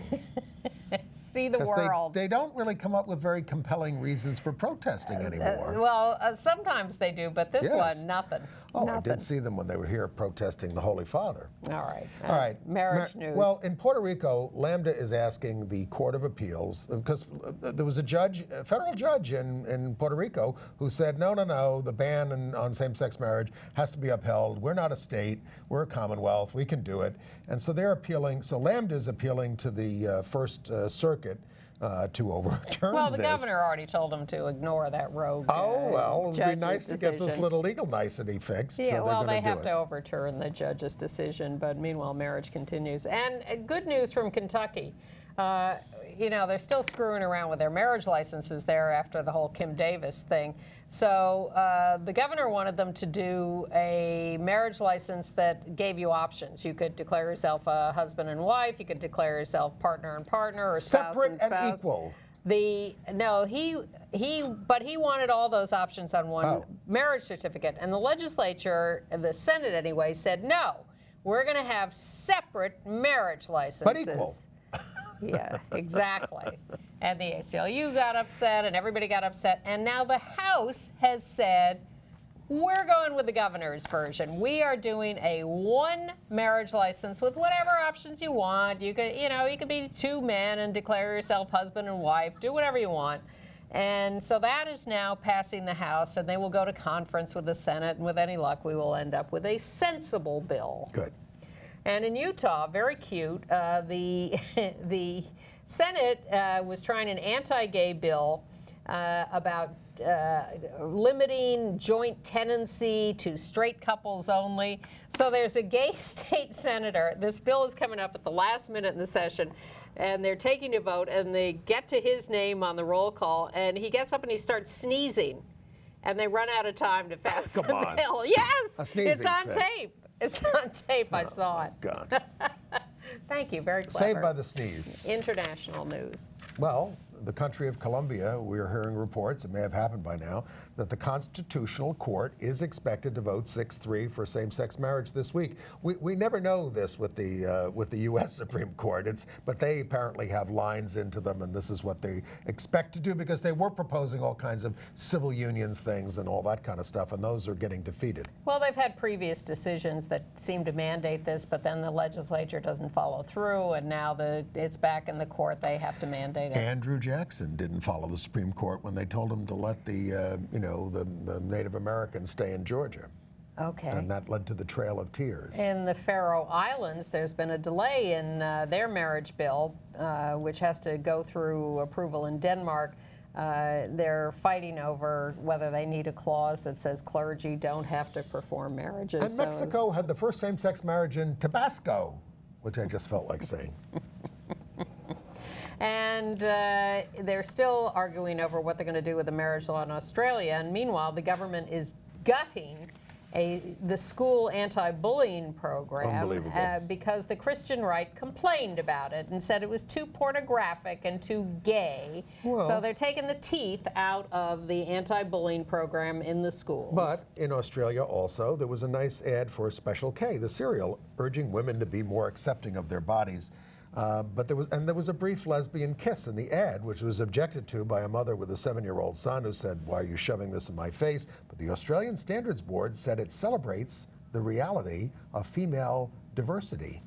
C: See the world.
B: They don't really come up with very compelling reasons for protesting anymore.
C: Well, sometimes they do, but this one, nothing.
B: Oh,
C: nothing.
B: I did see them when they were here protesting the Holy Father.
C: All right.
B: All right.
C: Marriage news.
B: Well, in Puerto Rico, Lambda is asking the Court of Appeals, because there was a federal judge in Puerto Rico who said, no, the ban on same-sex marriage has to be upheld. We're not a state. We're a commonwealth. We can do it. And so they're appealing. So Lambda is appealing to the First Circuit to overturn
C: well, the
B: this.
C: governor already told him to ignore that rogue
B: it'd be nice
C: decision.
B: to get this little legal nicety fixed.
C: Yeah,
B: so
C: well, they have to overturn the judge's decision, but meanwhile, marriage continues. And good news from Kentucky. They're still screwing around with their marriage licenses there after the whole Kim Davis thing. So the governor wanted them to do a marriage license that gave you options. You could declare yourself a husband and wife. You could declare yourself partner and partner, or spouse
B: separate
C: and spouse.
B: and equal.
C: But he wanted all those options on one marriage certificate. And the legislature, the Senate anyway, said, no, we're going to have separate marriage licenses.
B: But equal.
C: Yeah, exactly. And the ACLU got upset, and everybody got upset. And now the House has said, we're going with the governor's version. We are doing a one marriage license with whatever options you want. You could be two men and declare yourself husband and wife. Do whatever you want. And so that is now passing the House, and they will go to conference with the Senate. And with any luck, we will end up with a sensible bill.
B: Good.
C: And in Utah, very cute, the Senate was trying an anti-gay bill about limiting joint tenancy to straight couples only. So there's a gay state senator. This bill is coming up at the last minute in the session, and they're taking a vote, and they get to his name on the roll call, and he gets up and he starts sneezing, and they run out of time to pass the bill. Yes, it's on tape. It's on tape. I saw it.
B: God.
C: Thank you. Very clever.
B: Saved by the sneeze.
C: International news.
B: Well, the country of Colombia, we're hearing reports, it may have happened by now, that the Constitutional Court is expected to vote 6-3 for same-sex marriage this week. We never know this with the U.S. Supreme Court, but they apparently have lines into them, and this is what they expect to do, because they were proposing all kinds of civil unions things and all that kind of stuff, and those are getting defeated.
C: Well, they've had previous decisions that seem to mandate this, but then the legislature doesn't follow through, and now it's back in the court. They have to mandate it.
B: Andrew Jackson didn't follow the Supreme Court when they told him to let the Native Americans stay in Georgia.
C: Okay.
B: And that led to the Trail of Tears.
C: In the Faroe Islands, there's been a delay in their marriage bill, which has to go through approval in Denmark. They're fighting over whether they need a clause that says clergy don't have to perform marriages.
B: And Mexico had the first same-sex marriage in Tabasco, which I just felt like saying.
C: And they're still arguing over what they're going to do with the marriage law in Australia. And meanwhile, the government is gutting the school anti-bullying program because the Christian right complained about it and said it was too pornographic and too gay.
B: Well,
C: so they're taking the teeth out of the anti-bullying program in the schools.
B: But in Australia also, there was a nice ad for Special K, the cereal, urging women to be more accepting of their bodies. But there was a brief lesbian kiss in the ad, which was objected to by a mother with a 7-year-old son who said, "Why are you shoving this in my face?" But the Australian Standards Board said it celebrates the reality of female diversity.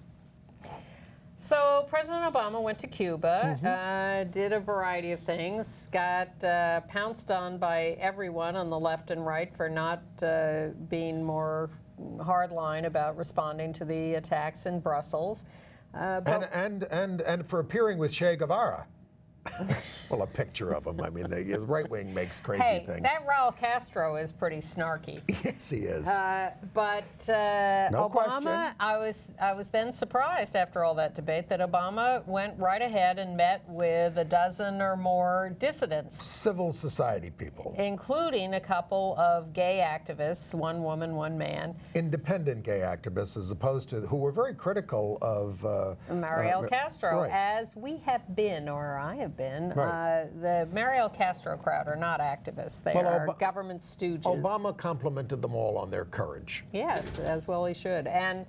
C: So President Obama went to Cuba, did a variety of things, got pounced on by everyone on the left and right for not being more hardline about responding to the attacks in Brussels.
B: And for appearing with Che Guevara. Well, a picture of him. I mean, the right wing makes crazy things.
C: Hey, that Raul Castro is pretty snarky.
B: Yes, he is.
C: But
B: No
C: Obama,
B: question.
C: I was then surprised after all that debate that Obama went right ahead and met with a dozen or more dissidents.
B: Civil society people.
C: Including a couple of gay activists, one woman, one man.
B: Independent gay activists, as opposed to who were very critical of
C: Mariel Castro,
B: right.
C: as we have been, or I have been.
B: Right.
C: The Mariel Castro crowd are not activists. They are government stooges.
B: Obama complimented them all on their courage.
C: Yes, as well he should. And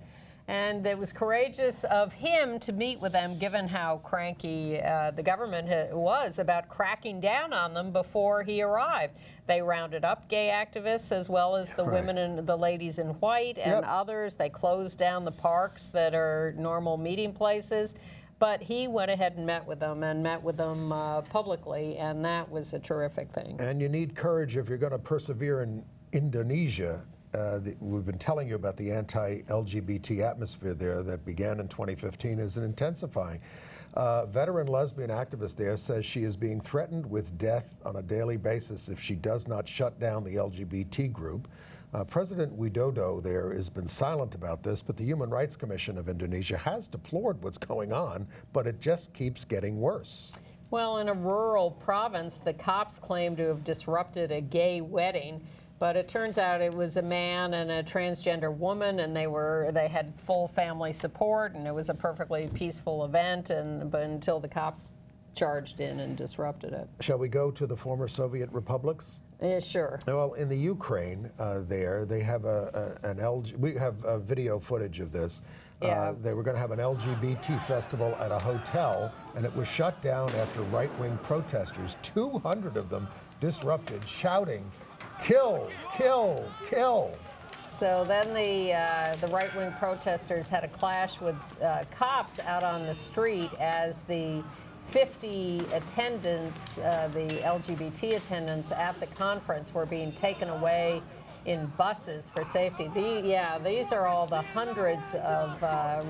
C: it was courageous of him to meet with them, given how cranky the government was about cracking down on them before he arrived. They rounded up gay activists as well as the women and the ladies in white and others. They closed down the parks that are normal meeting places. But he went ahead and met with them publicly, and that was a terrific thing.
B: And you need courage if you're going to persevere in Indonesia. We've been telling you about the anti-LGBT atmosphere there that began in 2015 is intensifying. Veteran lesbian activist there says she is being threatened with death on a daily basis if she does not shut down the LGBT group. President Widodo there has been silent about this, but the Human Rights Commission of Indonesia has deplored what's going on, but it just keeps getting worse.
C: Well, in a rural province, the cops claim to have disrupted a gay wedding, but it turns out it was a man and a transgender woman, and they had full family support, and it was a perfectly peaceful event, but until the cops charged in and disrupted it.
B: Shall we go to the former Soviet republics?
C: Yeah, sure.
B: Well, in the Ukraine, they have we have video footage of this.
C: Yeah.
B: They were going to have an LGBT festival at a hotel, and it was shut down after right-wing protesters, 200 of them, disrupted, shouting, "Kill, kill, kill."
C: So then the right-wing protesters had a clash with cops out on the street as the 50 attendants, the LGBT attendants at the conference, were being taken away in buses for safety. These are all the hundreds of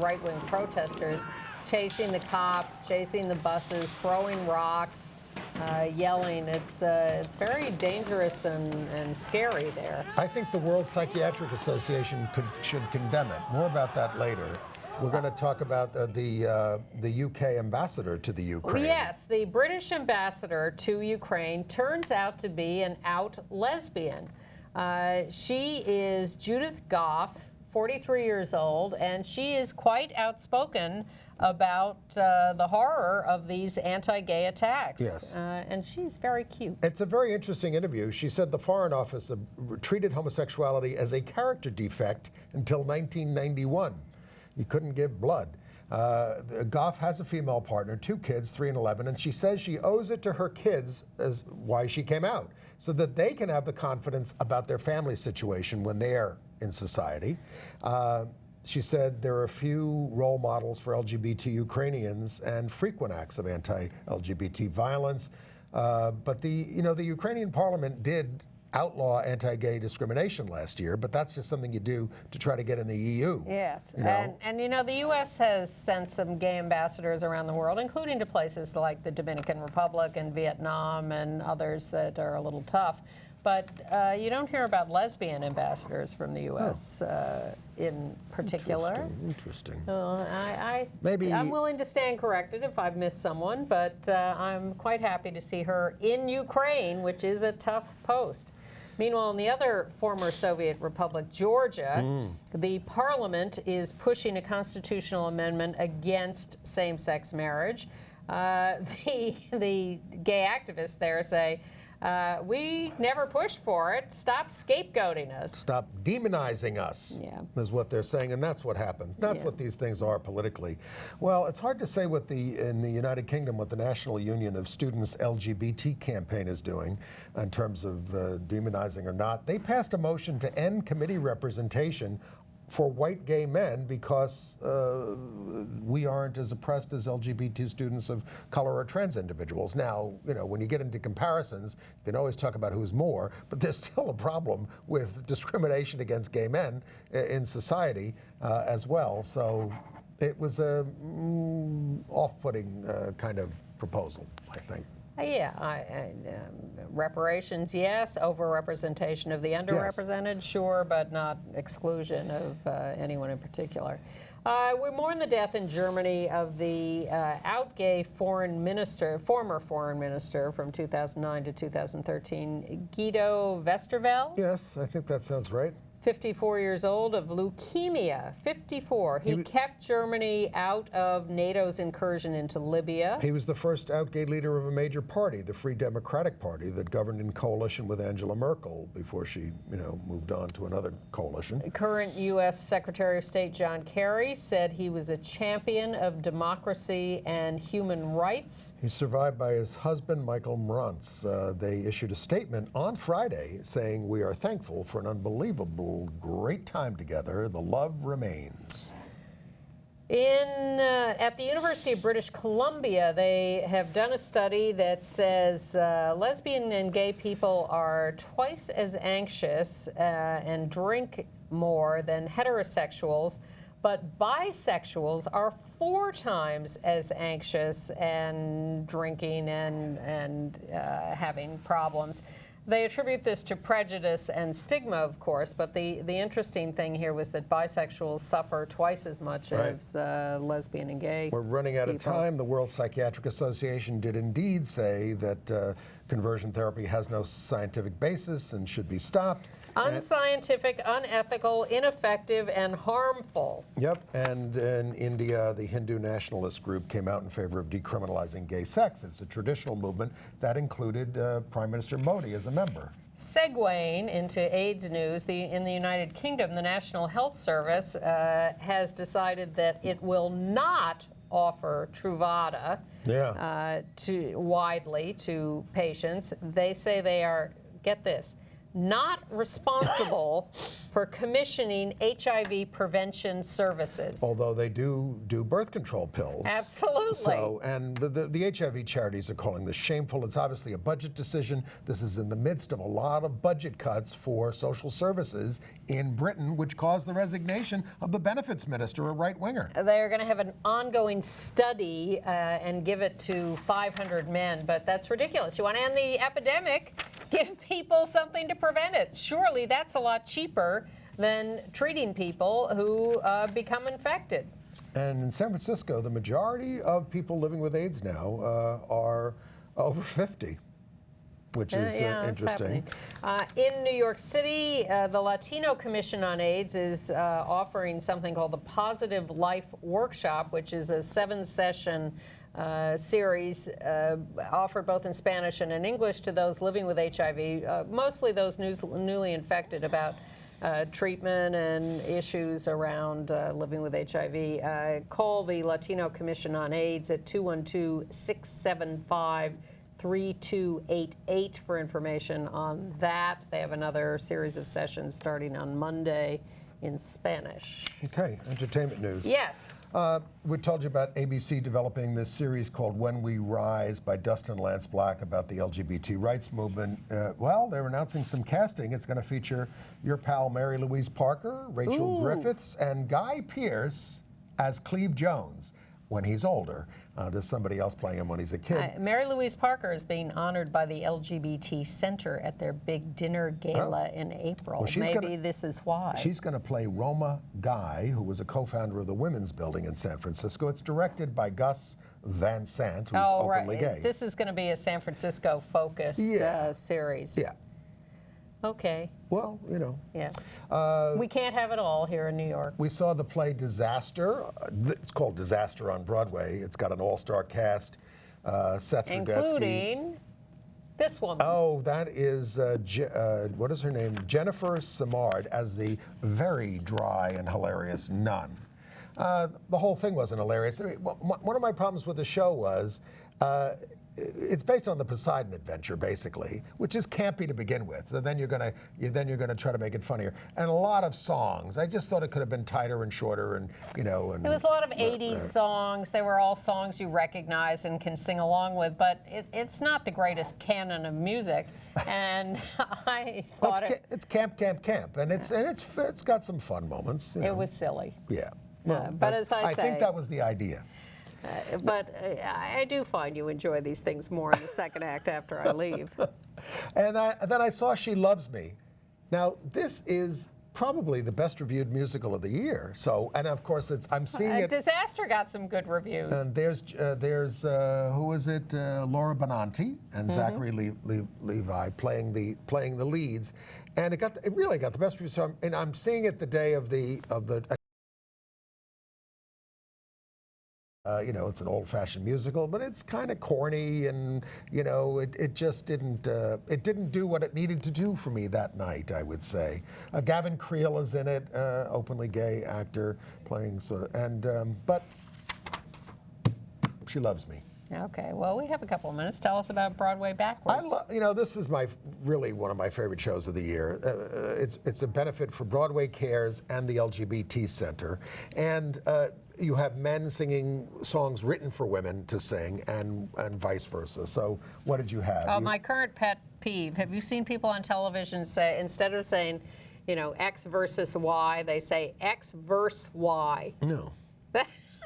C: right-wing protesters chasing the cops, chasing the buses, throwing rocks, yelling. It's very dangerous and scary there.
B: I think the World Psychiatric Association should condemn it. More about that later. We're going to talk about the UK ambassador to the Ukraine.
C: Yes, the British ambassador to Ukraine turns out to be an out lesbian. She is Judith Goff, 43 years old, and she is quite outspoken about the horror of these anti-gay attacks.
B: Yes.
C: And she's very cute.
B: It's a very interesting interview. She said the Foreign Office treated homosexuality as a character defect until 1991. You couldn't give blood. Goff has a female partner, 2 kids, 3 and 11, and she says she owes it to her kids as why she came out, so that they can have the confidence about their family situation when they're in society. She said there are a few role models for LGBT Ukrainians and frequent acts of anti-LGBT violence. But the Ukrainian parliament did outlaw anti-gay discrimination last year, but that's just something you do to try to get in the EU.
C: Yes,
B: you know?
C: and the U.S. has sent some gay ambassadors around the world, including to places like the Dominican Republic and Vietnam and others that are a little tough. But you don't hear about lesbian ambassadors from the U.S. In particular.
B: Interesting.
C: I'm willing to stand corrected if I've missed someone, but I'm quite happy to see her in Ukraine, which is a tough post. Meanwhile, in the other former Soviet republic, Georgia, the parliament is pushing a constitutional amendment against same-sex marriage. The gay activists there say, we never pushed for it. Stop scapegoating us.
B: Stop demonizing us, is what they're saying, and that's what happens. That's what these things are politically. Well, it's hard to say what in the United Kingdom, what the National Union of Students LGBT campaign is doing in terms of demonizing or not. They passed a motion to end committee representation for white gay men because we aren't as oppressed as LGBT students of color or trans individuals. Now, you know, when you get into comparisons, you can always talk about who's more, but there's still a problem with discrimination against gay men in society as well. So it was a off-putting kind of proposal, I think.
C: Reparations, yes. Overrepresentation of the underrepresented, sure, but not exclusion of anyone in particular. We mourn the death in Germany of the out-gay former foreign minister from 2009 to 2013, Guido Westerwelle.
B: Yes, I think that sounds right.
C: 54 years old, of leukemia. 54. He kept Germany out of NATO's incursion into Libya.
B: He was the first out-gay leader of a major party, the Free Democratic Party, that governed in coalition with Angela Merkel before she, you know, moved on to another coalition. Current
C: U.S. Secretary of State John Kerry said he was a champion of democracy and human rights.
B: He's survived by his husband, Michael Mrantz. They issued a statement on Friday saying, "We are thankful for an unbelievable great time together. The love remains."
C: At the University of British Columbia, they have done a study that says lesbian and gay people are twice as anxious and drink more than heterosexuals, but bisexuals are 4 times as anxious and drinking and having problems. They attribute this to prejudice and stigma, of course, but the interesting thing here was that bisexuals suffer twice as much as lesbian and gay.
B: We're running out of time. The World Psychiatric Association did indeed say that conversion therapy has no scientific basis and should be stopped.
C: Unscientific, unethical, ineffective, and harmful.
B: Yep, and in India, the Hindu nationalist group came out in favor of decriminalizing gay sex. It's a traditional movement that included Prime Minister Modi as a member.
C: Segueing into AIDS news, in the United Kingdom, the National Health Service has decided that it will not offer Truvada widely to patients. They say they are, get this, not responsible for commissioning HIV prevention services.
B: Although they do birth control pills.
C: Absolutely.
B: So, and the HIV charities are calling this shameful. It's obviously a budget decision. This is in the midst of a lot of budget cuts for social services in Britain, which caused the resignation of the benefits minister, a right-winger.
C: They're going to have an ongoing study and give it to 500 men, but that's ridiculous. You want to end the epidemic? Give people something to prevent it. Surely that's a lot cheaper than treating people who become infected.
B: And in San Francisco, the majority of people living with AIDS now are over 50, which is interesting.
C: In New York City, the Latino Commission on AIDS is offering something called the Positive Life Workshop, which is a 7-session series offered both in Spanish and in English to those living with HIV, mostly those newly infected, about treatment and issues around living with HIV. Call the Latino Commission on AIDS at 212-675-3288 for information on that. They have another series of sessions starting on Monday in Spanish.
B: Okay, entertainment news.
C: Yes.
B: We told you about ABC developing this series called When We Rise by Dustin Lance Black about the LGBT rights movement. Well, they're announcing some casting. It's going to feature your pal Mary Louise Parker, Rachel Griffiths, and Guy Pearce as Cleve Jones when he's older. There's somebody else playing him when he's a kid.
C: Mary Louise Parker is being honored by the LGBT Center at their big dinner gala in April.
B: Well,
C: maybe this is why.
B: She's going to play Roma Guy, who was a co-founder of the Women's Building in San Francisco. It's directed by Gus Van Sant, who's openly gay.
C: This is going to be a San Francisco-focused series.
B: Yeah.
C: Okay.
B: Well, you know.
C: Yeah. We can't have it all here in New York.
B: We saw the play Disaster. It's called Disaster on Broadway. It's got an all-star cast. Seth Rudetsky.
C: Including this woman.
B: Oh, that is, what is her name? Jennifer Simard as the very dry and hilarious nun. The whole thing wasn't hilarious. I mean, one of my problems with the show was it's based on the Poseidon Adventure, basically, which is campy to begin with. So then you're gonna try to make it funnier, and a lot of songs. I just thought it could have been tighter and shorter, and you know. And,
C: it was a lot of '80s songs. They were all songs you recognize and can sing along with, but it's not the greatest canon of music. And I thought
B: it's camp, and it's got some fun moments.
C: It was silly.
B: Yeah. Well,
C: but as I say,
B: I think that was the idea.
C: But I do find you enjoy these things more in the second act after I leave.
B: And then I saw She Loves Me. Now, this is probably the best reviewed musical of the year. So, and of course, I'm seeing it.
C: Disaster got some good reviews.
B: And there's who is it? Laura Benanti and Zachary Levi playing the leads, and it really got the best reviews. So I'm seeing it the day of the. You know, it's an old-fashioned musical, but it's kind of corny, and you know, it just didn't do what it needed to do for me that night, I would say. Gavin Creel is in it, openly gay actor playing sort of, but She Loves Me.
C: Okay, well, we have a couple of minutes. Tell us about Broadway Backwards.
B: You know, this is really one of my favorite shows of the year. It's a benefit for Broadway Cares and the LGBT Center, and you have men singing songs written for women to sing, and vice versa. So, what did you have?
C: My current pet peeve. Have you seen people on television say, instead of saying, you know, X versus Y, they say X verse Y?
B: No.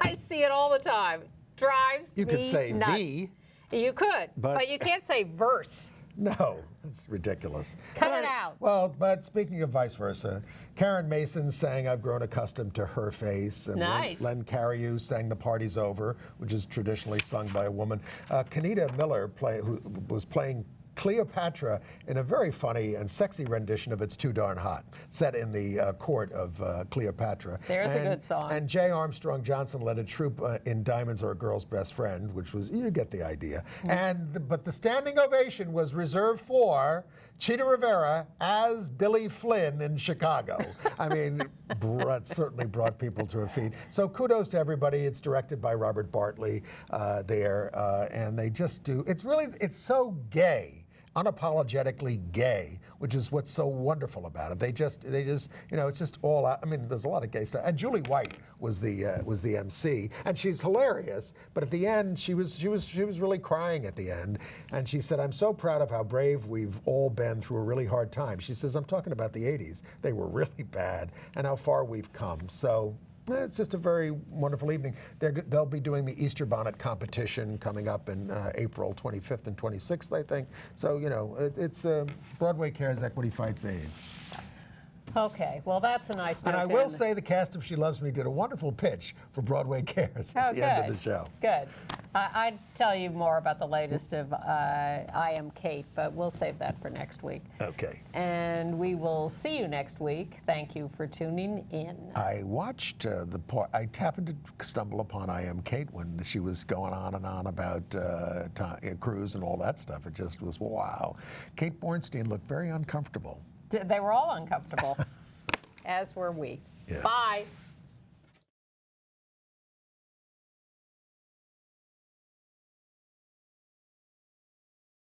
C: I see it all the time. Drives
B: you
C: me
B: could say
C: nuts.
B: V.
C: You could, but you can't say verse.
B: No, it's ridiculous.
C: Cut it out.
B: Well, but speaking of vice versa, Karen Mason sang "I've Grown Accustomed to Her Face," and
C: nice.
B: Len Cariou sang "The Party's Over," which is traditionally sung by a woman. Kenita Miller, who was playing Cleopatra in a very funny and sexy rendition of "It's Too Darn Hot," set in the court of Cleopatra.
C: There's a good song.
B: And J. Armstrong Johnson led a troupe in "Diamonds Are a Girl's Best Friend," which was, you get the idea. But the standing ovation was reserved for Chita Rivera as Billy Flynn in Chicago. I mean, it certainly brought people to their feet. So kudos to everybody. It's directed by Robert Bartley and they just do. It's so gay. Unapologetically gay, which is what's so wonderful about it. They just, you know, it's just all out. I mean, there's a lot of gay stuff. And Julie White was the MC, and she's hilarious. But at the end, she was really crying at the end, and she said, "I'm so proud of how brave we've all been through a really hard time." She says, "I'm talking about the '80s. They were really bad, and how far we've come." So. It's just a very wonderful evening. They'll be doing the Easter bonnet competition coming up in April 25th and 26th, I think. So, you know, it's Broadway Cares, Equity Fights AIDS.
C: Okay, well, that's a nice note.
B: And I will say the cast of She Loves Me did a wonderful pitch for Broadway Cares at the end of the show.
C: Good. I'd tell you more about the latest of I Am Kate, but we'll save that for next week.
B: Okay.
C: And we will see you next week. Thank you for tuning in.
B: I watched the part. I happened to stumble upon I Am Kate when she was going on and on about Cruz and all that stuff. It just was, wow. Kate Bornstein looked very uncomfortable.
C: They were all uncomfortable, as were we.
B: Yeah.
C: Bye.